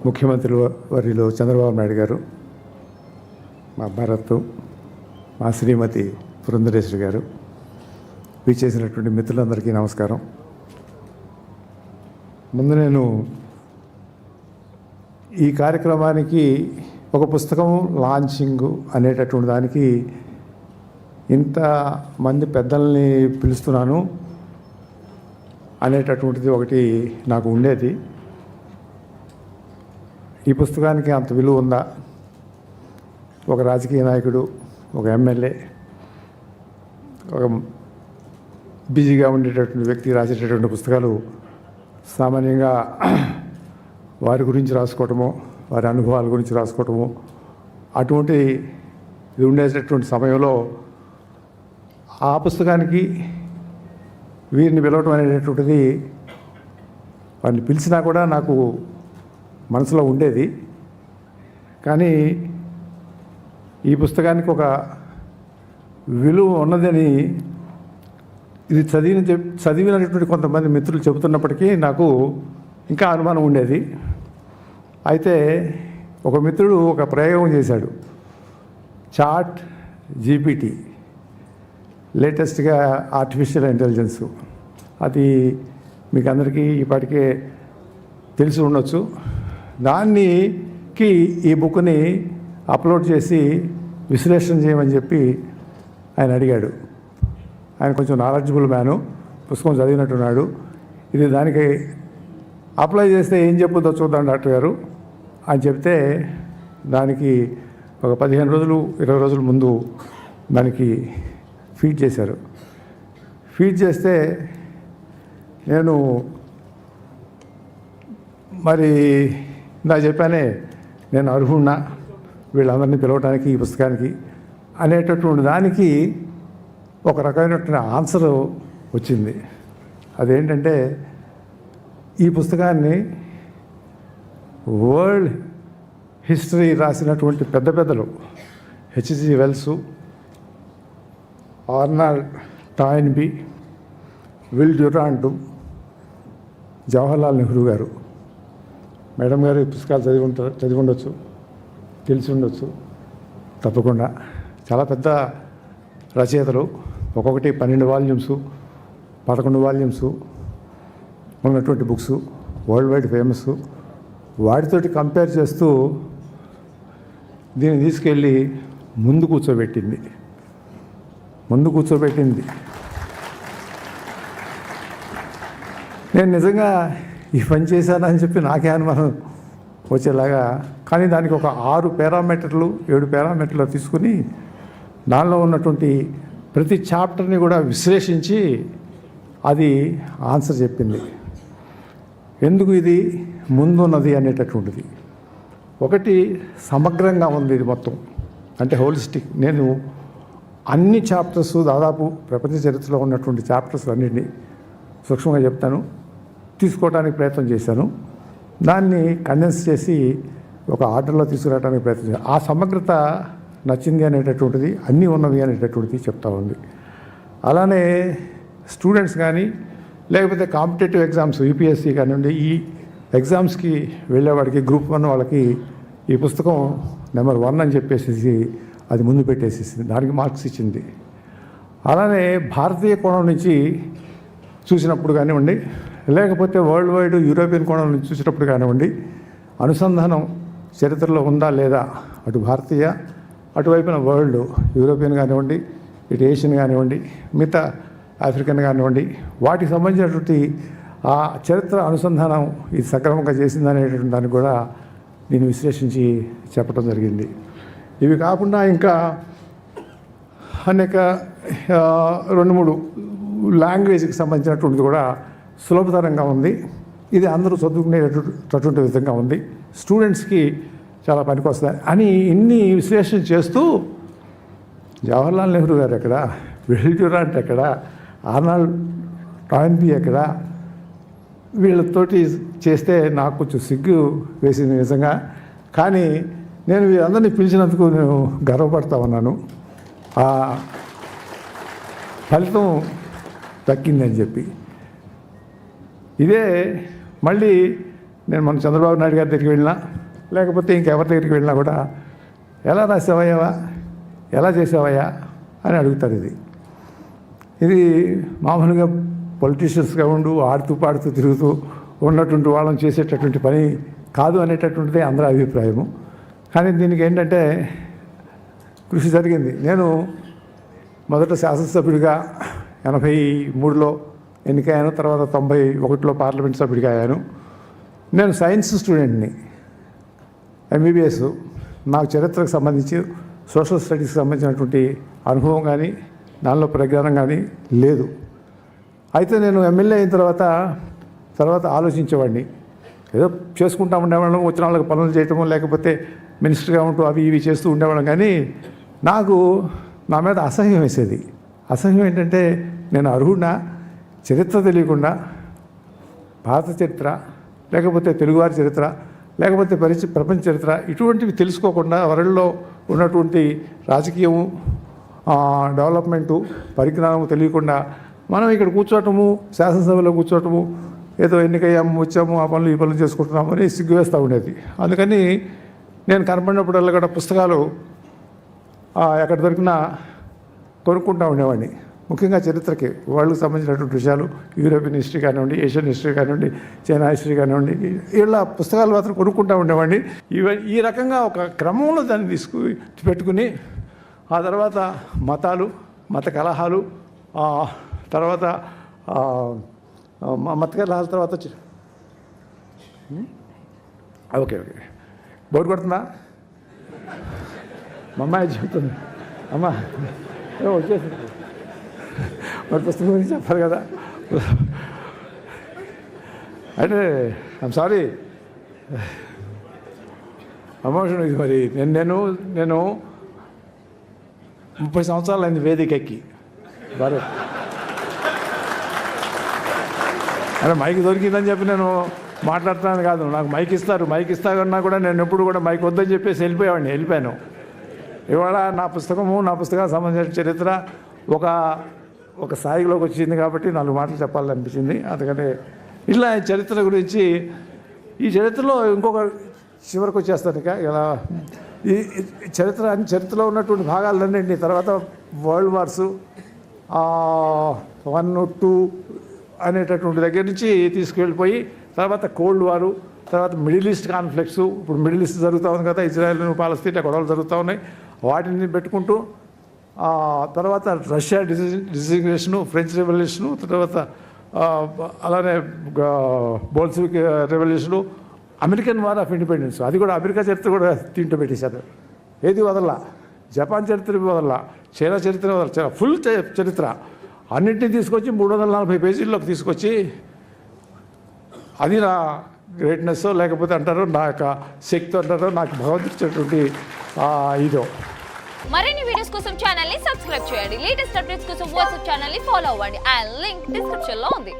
ముఖ్యమంత్రి వర్యులు చంద్రబాబు నాయుడు గారు, మా భరత్, మా శ్రీమతి పురంధరేశ్వరి గారు, విచ్చేసినటువంటి మిత్రులందరికీ నమస్కారం. ముందు నేను ఈ కార్యక్రమానికి ఒక పుస్తకం లాంచింగ్ అనేటటువంటి దానికి ఇంతమంది పెద్దల్ని పిలుస్తున్నాను అనేటటువంటిది ఒకటి నాకు ఉండేది. ఈ పుస్తకానికి అంత విలువ ఉందా? ఒక రాజకీయ నాయకుడు, ఒక ఎమ్మెల్యే, ఒక బిజీగా ఉండేటటువంటి వ్యక్తి రాసేటటువంటి పుస్తకాలు సామాన్యంగా వారి గురించి రాసుకోవటము, వారి అనుభవాల గురించి రాసుకోవటము, అటువంటి ఇది ఉండేటటువంటి సమయంలో ఆ పుస్తకానికి వీరిని పిలవటం అనేటటువంటిది వారిని పిలిచినా కూడా నాకు మనసులో ఉండేది. కానీ ఈ పుస్తకానికి ఒక విలువ ఉన్నదని ఇది చదివినటువంటి కొంతమంది మిత్రులు చెబుతున్నప్పటికీ నాకు ఇంకా అనుమానం ఉండేది. అయితే ఒక మిత్రుడు ఒక ప్రయోగం చేశాడు. చాట్ జీపీటీ, లేటెస్ట్గా ఆర్టిఫిషియల్ ఇంటెలిజెన్స్, అది మీకు అందరికీ ఇప్పటికే తెలిసి ఉండొచ్చు. దానికి ఈ బుక్ని అప్లోడ్ చేసి విశ్లేషణ చేయమని చెప్పి ఆయన అడిగాడు. ఆయన కొంచెం నాలెడ్జబుల్ మ్యాను, పుస్తకం చదివినట్టున్నాడు. ఇది దానికి అప్లై చేస్తే ఏం చెప్పుద్దో చూద్దాం డాక్టర్ గారు అని చెప్తే, దానికి ఒక 15 రోజులు 20 రోజుల ముందు దానికి ఫీడ్ చేశారు. ఫీడ్ చేస్తే నేను మరి నాకు చెప్పానే, నేను అర్హున్నా వీళ్ళందరినీ పిలవటానికి ఈ పుస్తకానికి అనేటటువంటి దానికి ఒక రకమైనటువంటి ఆన్సర్ వచ్చింది. అదేంటంటే, ఈ పుస్తకాన్ని వరల్డ్ హిస్టరీ రాసినటువంటి పెద్దలు HG Wells, Arnold Toynbee, Will Durant, Jawaharlal Nehru గారు, మేడం గారు ఈ పుస్తకాలు చదివి ఉండొచ్చు, తెలిసి ఉండొచ్చు తప్పకుండా. చాలా పెద్ద రచయితలు, ఒక్కొక్కటి 12 వాల్యూమ్స్ 11 వాల్యూమ్స్ ఉన్నటువంటి బుక్స్, వరల్డ్ వైడ్ ఫేమస్. వాటితోటి కంపేర్ చేస్తూ దీన్ని తీసుకెళ్ళి ముందు కూర్చోబెట్టింది. నేను నిజంగా ఈ పని చేశానని చెప్పి నాకే అనుమానం వచ్చేలాగా. కానీ దానికి ఒక 6 పారామీటర్లు 7 పారామీటర్లు తీసుకుని దానిలో ఉన్నటువంటి ప్రతి చాప్టర్ని కూడా విశ్లేషించి అది ఆన్సర్ చెప్పింది. ఎందుకు ఇది ముందున్నది అనేటటువంటిది. ఒకటి, సమగ్రంగా ఉంది ఇది మొత్తం, అంటే హోలిస్టిక్. నేను అన్ని చాప్టర్స్, దాదాపు ప్రపంచ చరిత్రలో ఉన్నటువంటి చాప్టర్స్ అన్నింటినీ సూక్ష్మంగా చెప్తాను, తీసుకోవడానికి ప్రయత్నం చేశాను. దాన్ని కండెన్స్ చేసి ఒక ఆర్డర్లో తీసుకురావడానికి ప్రయత్నం చేశాను. ఆ సమగ్రత నచ్చింది అనేటటువంటిది, అన్నీ ఉన్నవి అనేటటువంటిది చెప్తా ఉంది. అలానే స్టూడెంట్స్ కానీ, లేకపోతే కాంపిటేటివ్ ఎగ్జామ్స్, యూపీఎస్సీ కానివ్వండి, ఈ ఎగ్జామ్స్కి వెళ్ళేవాడికి గ్రూప్ 1 వాళ్ళకి ఈ పుస్తకం నెంబర్ 1 అని చెప్పేసి అది ముందు పెట్టేసేసింది, దానికి మార్క్స్ ఇచ్చింది. అలానే భారతీయ కోణం నుంచి చూసినప్పుడు కానివ్వండి, లేకపోతే వరల్డ్ వైడ్ యూరోపియన్ కోణం నుంచి చూసినప్పుడు కానివ్వండి, అనుసంధానం చరిత్రలో ఉందా లేదా, అటు భారతీయ, అటువైపున వరల్డ్, యూరోపియన్ కానివ్వండి, ఇటు ఏషియన్ కానివ్వండి, మిగతా ఆఫ్రికన్ కానివ్వండి, వాటికి సంబంధించినటువంటి ఆ చరిత్ర అనుసంధానం ఇది సక్రమంగా చేసిందనేటటువంటి దాన్ని కూడా నేను విశ్లేషించి చెప్పడం జరిగింది. ఇవి కాకుండా ఇంకా అనేక 2-3 లాంగ్వేజ్కి సంబంధించినటువంటిది కూడా సులభతరంగా ఉంది. ఇది అందరూ చదువుకునేటటువంటి విధంగా ఉంది, స్టూడెంట్స్కి చాలా పనికొస్తుంది అని ఇన్ని విశ్లేషణ చేస్తూ జవహర్లాల్ నెహ్రూ గారు ఎక్కడ, విల్ డ్యూరాంట్ ఎక్కడ, ఆర్నాల్డ్ టాయిన్బీ ఎక్కడ, వీళ్ళతోటి చేస్తే నాకు కొంచెం సిగ్గు వేసింది నిజంగా. కానీ నేను వీళ్ళందరినీ పిలిచినందుకు నేను గర్వపడతా ఉన్నాను. ఆ ఫలితం దక్కిందని చెప్పి. ఇదే మళ్ళీ నేను మన చంద్రబాబు నాయుడు గారి దగ్గరికి వెళ్ళినా, లేకపోతే ఇంకెవరి దగ్గరికి వెళ్ళినా కూడా ఎలా రాసావయ్యావా, ఎలా చేసావయ్యా అని అడుగుతారు. ఇది మామూలుగా పొలిటీషియన్స్గా ఆడుతూ పాడుతూ తిరుగుతూ ఉన్నటువంటి వాళ్ళని చేసేటటువంటి పని కాదు అనేటటువంటిదే అందరి అభిప్రాయము. కానీ దీనికి ఏంటంటే కృషి జరిగింది. నేను మొదట శాసనసభ్యుడిగా 83లో ఎన్నికయ్యాను. తర్వాత 91లో పార్లమెంట్ సభ్యుడిగా అయ్యాను. నేను సైన్స్ స్టూడెంట్ని, ఎంబీబీఎస్. నాకు చరిత్రకు సంబంధించి సోషల్ స్టడీస్కి సంబంధించినటువంటి అనుభవం కానీ దానిలో ప్రజ్ఞానం కానీ లేదు. అయితే నేను ఎమ్మెల్యే అయిన తర్వాత ఆలోచించేవాడిని. ఏదో చేసుకుంటా ఉండేవాళ్ళం, వచ్చిన వాళ్ళకి పనులు చేయటము, లేకపోతే మినిస్టర్గా ఉంటూ అవి ఇవి చేస్తూ ఉండేవాళ్ళం. కానీ నాకు నా మీద అసహ్యం వేసేది. అసహ్యం ఏంటంటే నేను అర్హుడినా, చరిత్ర తెలియకుండా భారత చరిత్ర, లేకపోతే తెలుగువారి చరిత్ర, లేకపోతే ప్రపంచ చరిత్ర ఇటువంటివి తెలుసుకోకుండా వరల్డ్లో ఉన్నటువంటి రాజకీయము, డెవలప్మెంటు, పరిజ్ఞానము తెలియకుండా మనం ఇక్కడ కూర్చోవటము, శాసనసభలో కూర్చోవటము, ఏదో ఎన్నికయ్యాము, వచ్చాము, ఆ పనులు ఈ పనులు చేసుకుంటున్నాము అని సిగ్గు వేస్తూ ఉండేది. అందుకని నేను కనపడినప్పుడల్లా కూడా పుస్తకాలు ఎక్కడ దొరికినా కొనుక్కుంటూ ఉండేవాడిని. ముఖ్యంగా చరిత్రకి, వాళ్ళకి సంబంధించినటువంటి విషయాలు, యూరోపియన్ హిస్టరీ కానివ్వండి, ఏషియన్ హిస్టరీ కానివ్వండి, చైనా హిస్టరీ కానివ్వండి, ఇలా పుస్తకాలు మాత్రం కొనుక్కుంటూ ఉండేవాడిని. ఈ రకంగా ఒక క్రమంలో దాన్ని పెట్టుకుని ఆ తర్వాత మతాలు, మత కలహాలు, తర్వాత మత కలహాల తర్వాత ఓకే బోర్ కొడుతుందా? మా అమ్మాయి చెప్తుంది, అమ్మా వచ్చేసి మరి పుస్తకం గురించి చెప్పాలి కదా. అంటే ఐమ్ సారీ అమోషన్. ఇది మరి నేను 30 సంవత్సరాలు అయింది వేదిక ఎక్కి. బాగా అంటే మైక్ దొరికిందని చెప్పి నేను మాట్లాడుతున్నాను కాదు. నాకు మైక్ ఇస్తారన్నా కూడా నేను ఎప్పుడు కూడా మైక్ వద్దని చెప్పేసి వెళ్ళిపోయాను. ఇవాళ నా పుస్తకానికి సంబంధించిన చరిత్ర ఒక స్థాయిలోకి వచ్చింది కాబట్టి 4 మాటలు చెప్పాలనిపించింది. అందుకని ఇట్లా చరిత్ర గురించి, ఈ చరిత్రలో ఇంకొక చివరికి వచ్చేస్తాను. ఇలా ఈ చరిత్రలో ఉన్నటువంటి భాగాలన్నింటినీ తర్వాత వరల్డ్ వార్స్ 1, 2 అనేటటువంటి దగ్గర నుంచి తీసుకువెళ్ళిపోయి తర్వాత కోల్డ్ వారు, తర్వాత మిడిల్ ఈస్ట్ కాన్ఫ్లిక్ట్స్, ఇప్పుడు మిడిల్ ఈస్ట్ జరుగుతూ ఉంది కదా, ఇజ్రాయెల్ పాలస్తీనా గొడవలు జరుగుతూ ఉన్నాయి, వాటిని పెట్టుకుంటూ తర్వాత రష్యా డిజిగ్నేషను, ఫ్రెంచ్ రెవల్యూషను, తర్వాత అలానే Bolshevik revolution, American war of independence, అది కూడా అమెరికా చరిత్ర కూడా తింటూ పెట్టేశారు. ఏది వదల్లా, జపాన్ చరిత్ర వదల్లా, చైనా చరిత్ర వదల, ఫుల్ చరిత్ర అన్నింటినీ తీసుకొచ్చి 340 పేజీల్లోకి తీసుకొచ్చి, అది నా గ్రేట్నెస్ లేకపోతే అంటారో నా యొక్క శక్తి అంటారో, నాకు భగవంతుడిచ్చేటువంటి ఇదో. మరిన్ని వీడియోస్ కోసం ఛానల్ ని సబ్స్క్రైబ్ చేయండి. లేటెస్ట్ అప్డేట్స్ కోసం వాట్సాప్ ఛానల్ ని ఫాలో అవ్వండి. ఆ లింక్ డిస్క్రిప్షన్ లో ఉంది.